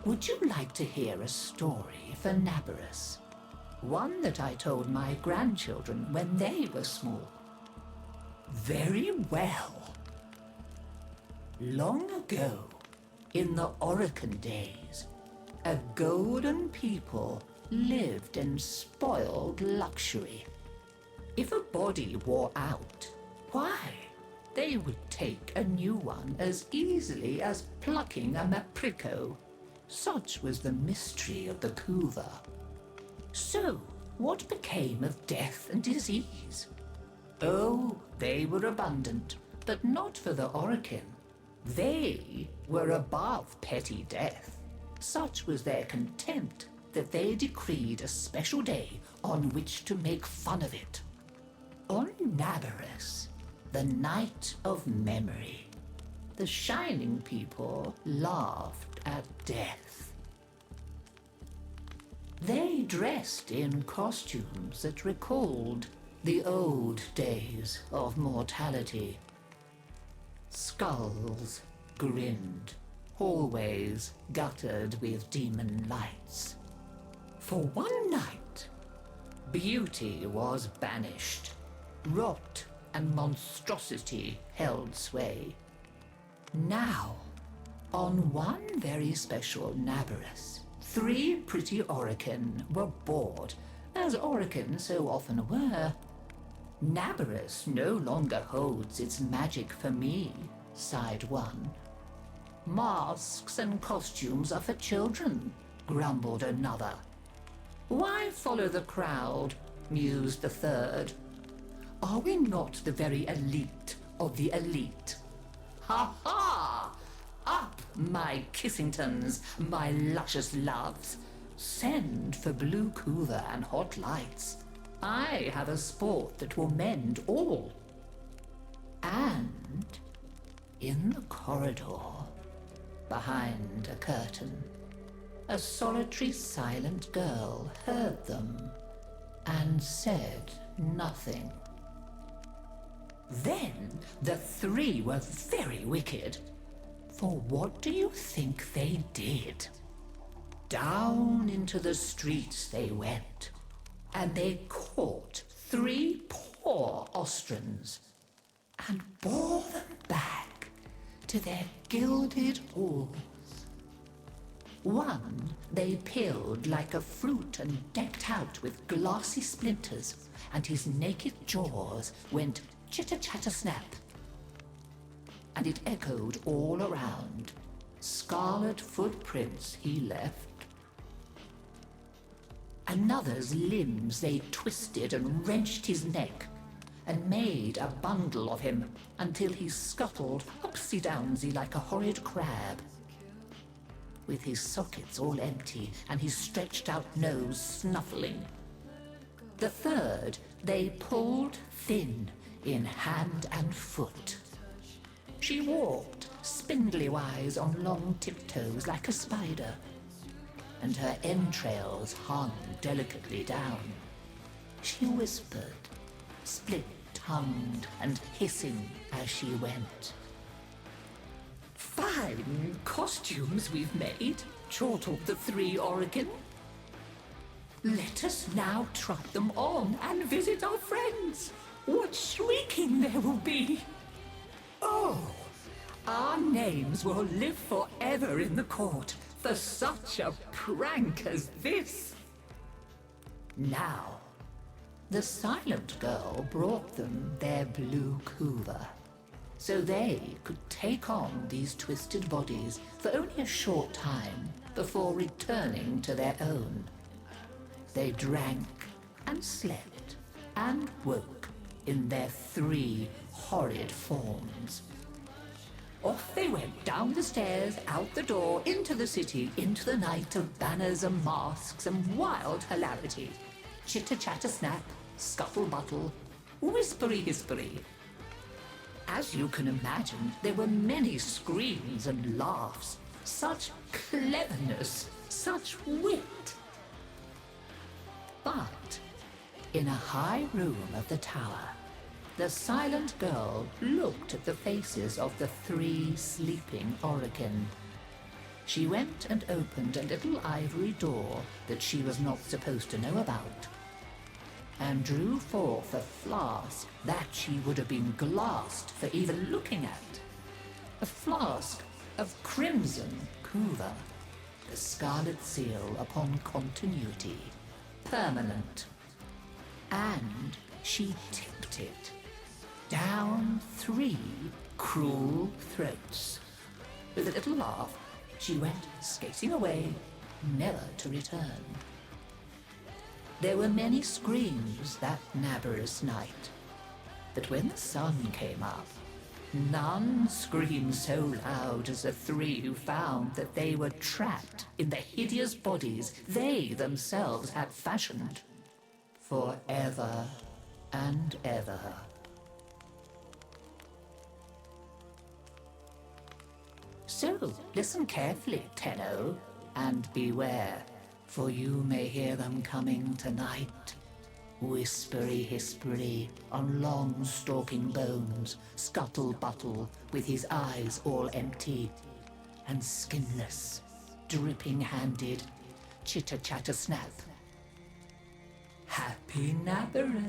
Would you like to hear a story for Naberus? One that I told my grandchildren when they were small. Very well. Long ago, in the Orokin days, a golden people lived in spoiled luxury. If a body wore out, why, they would take a new one as easily as plucking a maprico. Such was the mystery of the Kuva. So, what became of death and disease? Oh, they were abundant, but not for the Orokin. They were above petty death. Such was their contempt that they decreed a special day on which to make fun of it. On Naberus, the night of memory, the shining people laughed at death. They dressed in costumes that recalled the old days of mortality. Skulls grinned, hallways guttered with demon lights. For one night, beauty was banished. Rot and monstrosity held sway. Now, on one very special Naberus, 3 pretty Orokin were bored, as Orokin so often were. Naberus no longer holds its magic for me, sighed one. Masks and costumes are for children, grumbled another. Why follow the crowd, mused the third. Are we not the very elite of the elite? Ha ha! Up, my Kissingtons, my luscious loves. Send for blue Kuva and hot lights. I have a sport that will mend all. And in the corridor, behind a curtain, a solitary silent girl heard them and said nothing. Then the 3 were very wicked. For what do you think they did? Down into the streets they went, and they caught 3 poor ostrins and bore them back to their gilded halls. One they peeled like a fruit and decked out with glassy splinters, and his naked jaws went chitter-chatter-snap. And it echoed all around. Scarlet footprints he left. Another's limbs they twisted and wrenched his neck, and made a bundle of him until he scuttled upsy-downsy like a horrid crab, with his sockets all empty and his stretched-out nose snuffling. The third they pulled thin in hand and foot. She walked spindly-wise on long tiptoes like a spider, and her entrails hung delicately down. She whispered, split-tongued and hissing as she went. Fine costumes we've made, chortled the 3 Orokin. Let us now try them on and visit our friends. What shrieking there will be! Oh, our names will live forever in the court for such a prank as this. Now, the silent girl brought them their blue Kuva, so they could take on these twisted bodies for only a short time before returning to their own. They drank and slept and woke in their 3 horrid forms. Off they went down the stairs, out the door, into the city, into the night of banners and masks and wild hilarity. Chitter-chatter-snap, scuttle-buttle, whispery-hispery. As you can imagine, there were many screams and laughs. Such cleverness, such wit. But in a high room of the tower, the silent girl looked at the faces of the 3 sleeping Orokin. She went and opened a little ivory door that she was not supposed to know about, and drew forth a flask that she would have been glassed for even looking at. A flask of crimson kuva, the scarlet seal upon continuity, permanent. And she tipped it down 3 cruel throats. With a little laugh, she went skating away, never to return. There were many screams that Naberus night, but when the sun came up, none screamed so loud as the 3 who found that they were trapped in the hideous bodies they themselves had fashioned forever and ever. So, listen carefully, Tenno, and beware, for you may hear them coming tonight. Whispery-hispery on long stalking bones, scuttle-buttle with his eyes all empty, and skinless, dripping-handed, chitter-chatter-snap. Happy Naberus!